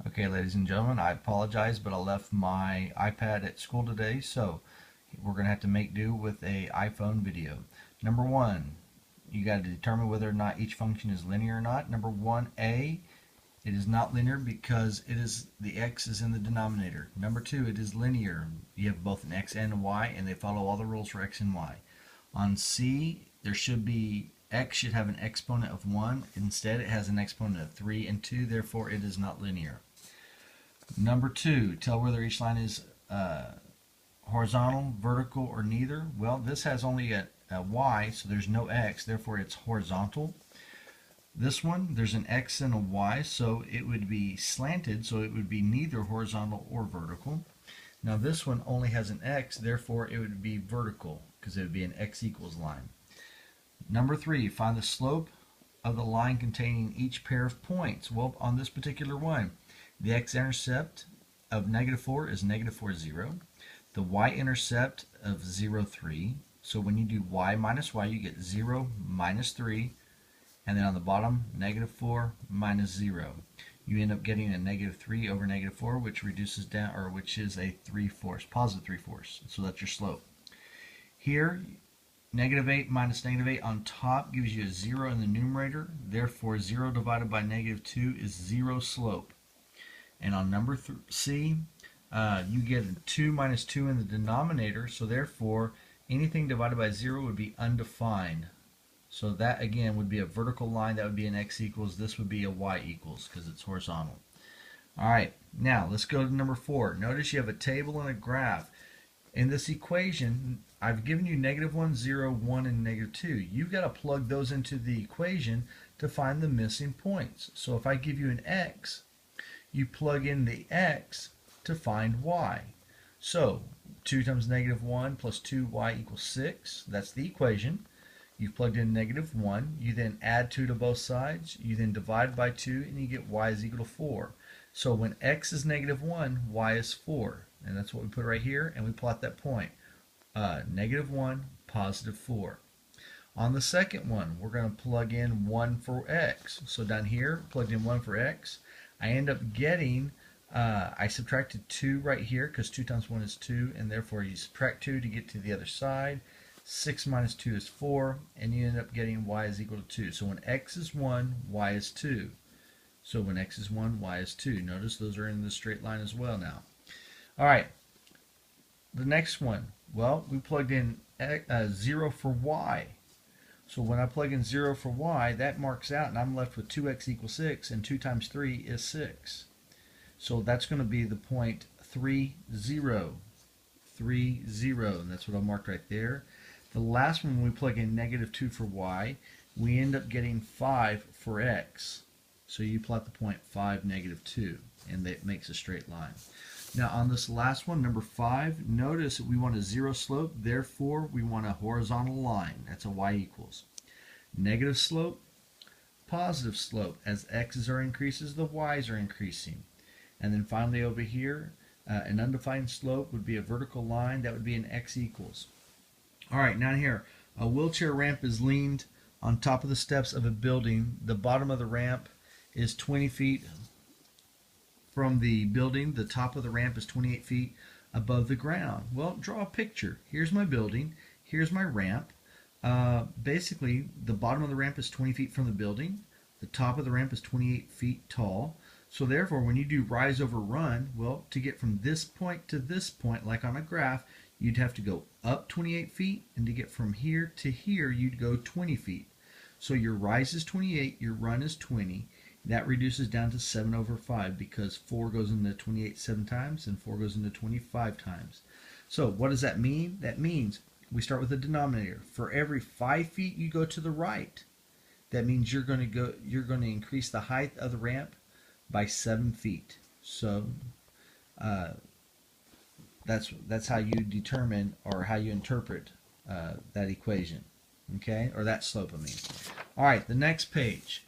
Okay, ladies and gentlemen, I apologize, but I left my iPad at school today, so we're going to have to make do with a iPhone video. Number one, you got to determine whether or not each function is linear or not. Number 1a, it is not linear because the x is in the denominator. Number two, it is linear. You have both an x and a y, and they follow all the rules for x and y. On C, x should have an exponent of 1. Instead, it has an exponent of 3 and 2, therefore it is not linear. Number two, tell whether each line is horizontal, vertical, or neither. Well, this has only a y, so there's no x, therefore it's horizontal. This one, there's an x and a y, so it would be slanted, so it would be neither horizontal or vertical. Now this one only has an x, therefore it would be vertical, because it would be an x equals line. Number three, find the slope of the line containing each pair of points. Well, on this particular one, the x-intercept of -4 is -4, 0. The y-intercept of 0, 3. So when you do y minus y, you get 0 minus 3. And then on the bottom, -4 minus 0. You end up getting a -3 over -4, which reduces down, or which is a 3/4, positive 3/4. So that's your slope. Here, -8 minus -8 on top gives you a 0 in the numerator. Therefore, 0 divided by -2 is 0 slope. And on number C, you get a 2 minus 2 in the denominator, so therefore anything divided by 0 would be undefined. So that again would be a vertical line, that would be an x equals, this would be a y equals because it's horizontal. Alright, now let's go to number 4. Notice you have a table and a graph. In this equation, I've given you -1, 0, 1, and -2. You've got to plug those into the equation to find the missing points. So if I give you an x, you plug in the x to find y. So 2 times -1 plus 2y equals 6. That's the equation. You've plugged in -1. You then add 2 to both sides. You then divide by 2 and you get y is equal to 4. So when x is -1, y is 4. And that's what we put right here, and we plot that point. -1, positive 4. On the second one, we're going to plug in 1 for x. So down here, plugged in 1 for x. I end up getting, I subtracted 2 right here because 2 times 1 is 2, and therefore you subtract 2 to get to the other side. 6 minus 2 is 4, and you end up getting y is equal to 2. So when x is 1, y is 2. So when x is 1, y is 2. Notice those are in the straight line as well now. Alright, the next one. Well, we plugged in 0 for y. So when I plug in 0 for y, that marks out, and I'm left with 2x equals 6, and 2 times 3 is 6. So that's going to be the point 3, 0. 3, 0, and that's what I marked right there. The last one, when we plug in -2 for y, we end up getting 5 for x. So you plot the point 5, -2, and that makes a straight line. Now on this last one, number 5, notice that we want a 0 slope, therefore we want a horizontal line. That's a y equals. Negative slope, positive slope. As x's are increases, the y's are increasing. And then finally over here, an undefined slope would be a vertical line. That would be an x equals. Alright, now here, a wheelchair ramp is leaned on top of the steps of a building. The bottom of the ramp is 20 feet from the building. The top of the ramp is 28 feet above the ground. Well, draw a picture. Here's my building. Here's my ramp. Basically, the bottom of the ramp is 20 feet from the building. The top of the ramp is 28 feet tall. So therefore, when you do rise over run, well, to get from this point to this point, like on a graph, you'd have to go up 28 feet, and to get from here to here, you'd go 20 feet. So your rise is 28, your run is 20. That reduces down to 7 over 5 because 4 goes into 28 7 times and 4 goes into 25 times. So what does that mean? That means we start with the denominator. For every 5 feet you go to the right, that means you're going to increase the height of the ramp by 7 feet. So that's how you determine or how you interpret that equation, okay, or that slope. I mean. All right, the next page.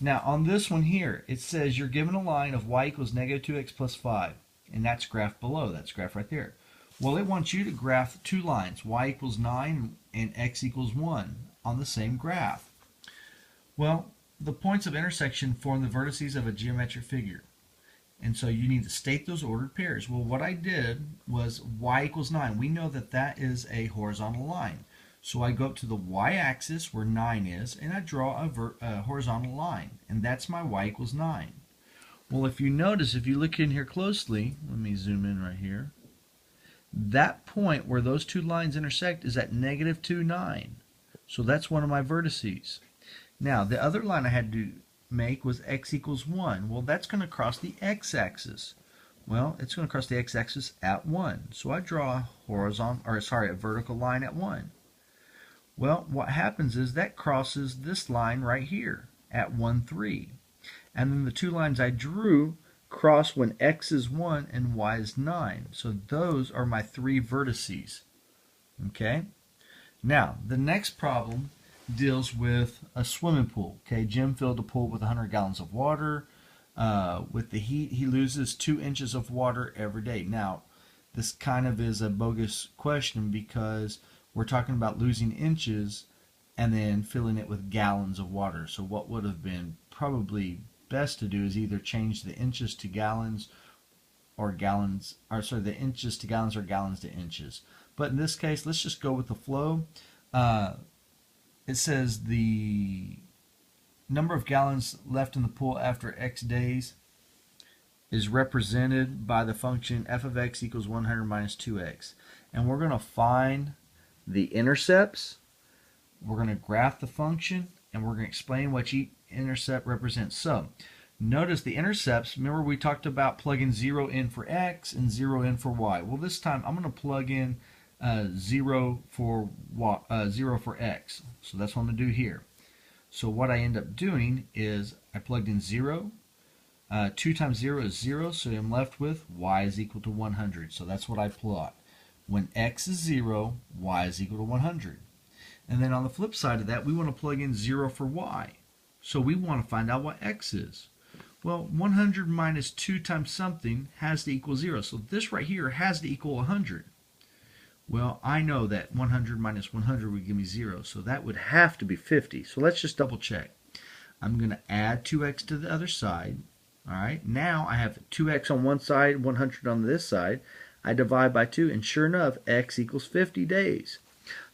Now on this one here, it says you're given a line of y equals -2x plus 5, and that's graph below. That's graph right there. Well, it wants you to graph two lines, y equals 9 and x equals 1, on the same graph. Well, the points of intersection form the vertices of a geometric figure. And so you need to state those ordered pairs. Well, what I did was y equals 9. We know that that is a horizontal line. So I go up to the y-axis where 9 is, and I draw a horizontal line. And that's my y equals 9. Well, if you notice, if you look in here closely, let me zoom in right here, that point where those two lines intersect is at negative 2, 9. So that's one of my vertices. Now, the other line I had to make was x equals 1. Well, that's going to cross the x-axis. Well, it's going to cross the x-axis at 1. So I draw a vertical line at 1. Well, what happens is that crosses this line right here at 1, 3. And then the two lines I drew cross when x is 1 and y is 9. So those are my three vertices. Okay? Now, the next problem deals with a swimming pool. Okay, Jim filled a pool with 100 gallons of water. With the heat, he loses 2 inches of water every day. Now, this kind of is a bogus question because we're talking about losing inches and then filling it with gallons of water. So what would have been probably best to do is either change the inches to gallons or the inches to gallons or gallons to inches. But in this case, let's just go with the flow. It says the number of gallons left in the pool after x days is represented by the function f of x equals 100 minus 2x. And we're going to find the intercepts, we're going to graph the function, and we're going to explain what each intercept represents. So, notice the intercepts, remember we talked about plugging 0 in for x and 0 in for y. Well, this time I'm going to plug in 0 for x. So that's what I'm going to do here. So what I end up doing is I plugged in 0. 2 times 0 is 0, so I'm left with y is equal to 100. So that's what I plot. When x is 0, y is equal to 100. And then on the flip side of that, we want to plug in 0 for y. So we want to find out what x is. Well, 100 minus 2 times something has to equal 0. So this right here has to equal 100. Well, I know that 100 minus 100 would give me 0, so that would have to be 50. So let's just double check. I'm going to add 2x to the other side. All right, now I have 2x on one side, 100 on this side. I divide by 2, and sure enough, x equals 50 days.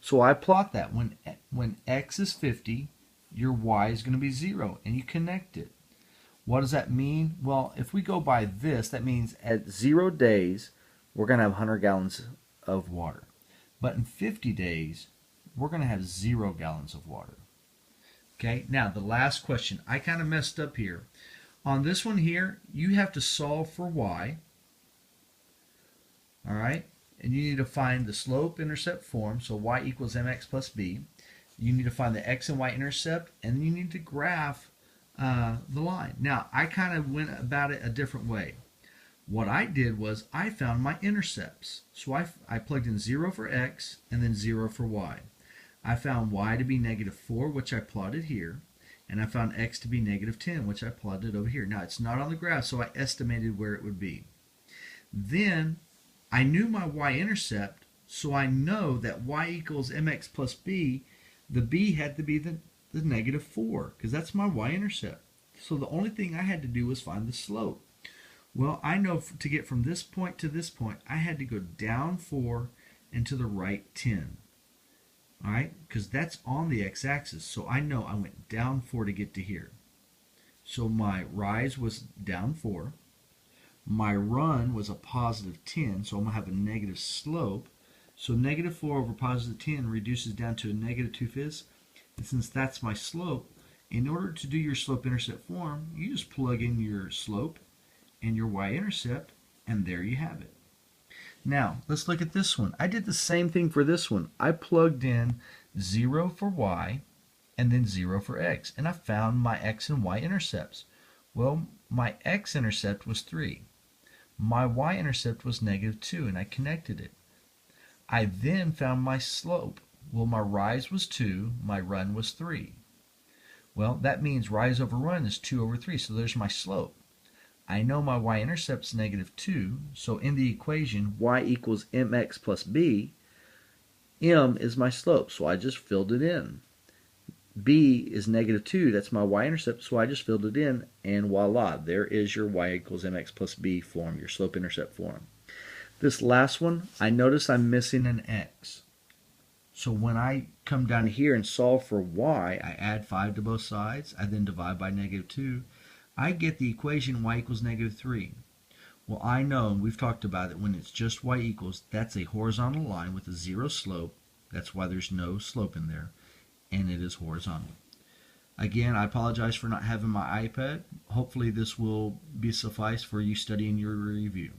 So I plot that. When x is 50, your y is going to be 0, and you connect it. What does that mean? Well, if we go by this, that means at 0 days, we're going to have 100 gallons of water. But in 50 days, we're going to have 0 gallons of water. Okay, now the last question. I kind of messed up here. On this one here, you have to solve for y. All right, and you need to find the slope-intercept form, so y equals mx plus b. You need to find the x and y intercept, and you need to graph the line. Now, I kind of went about it a different way. What I did was I found my intercepts. So I plugged in 0 for x and then 0 for y. I found y to be negative 4, which I plotted here, and I found x to be negative 10, which I plotted over here. Now, it's not on the graph, so I estimated where it would be. Then I knew my y-intercept, so I know that y equals mx plus b. The b had to be the negative 4, because that's my y-intercept. So the only thing I had to do was find the slope. Well, I know to get from this point to this point, I had to go down 4 and to the right 10. All right, because that's on the x-axis. So I know I went down 4 to get to here. So my rise was down 4. My run was a positive 10, so I'm going to have a negative slope. So negative 4 over positive 10 reduces down to a negative 2/5. And since that's my slope, in order to do your slope-intercept form, you just plug in your slope and your y-intercept, and there you have it. Now, let's look at this one. I did the same thing for this one. I plugged in 0 for y and then 0 for x, and I found my x and y intercepts. Well, my x-intercept was 3. My y-intercept was negative 2, and I connected it. I then found my slope. Well, my rise was 2, my run was 3. Well, that means rise over run is 2 over 3, so there's my slope. I know my y-intercept is negative 2, so in the equation y equals mx plus b, m is my slope, so I just filled it in. b is -2. That's my y-intercept, so I just filled it in, and voila, there is your y equals mx plus b form, your slope-intercept form. This last one, I notice I'm missing an x. So when I come down here and solve for y, I add 5 to both sides. I then divide by -2. I get the equation y equals -3. Well, I know, and we've talked about it, when it's just y equals, that's a horizontal line with a 0 slope. That's why there's no slope in there, and it is horizontal. Again, I apologize for not having my iPad. Hopefully this will be suffice for you studying your review.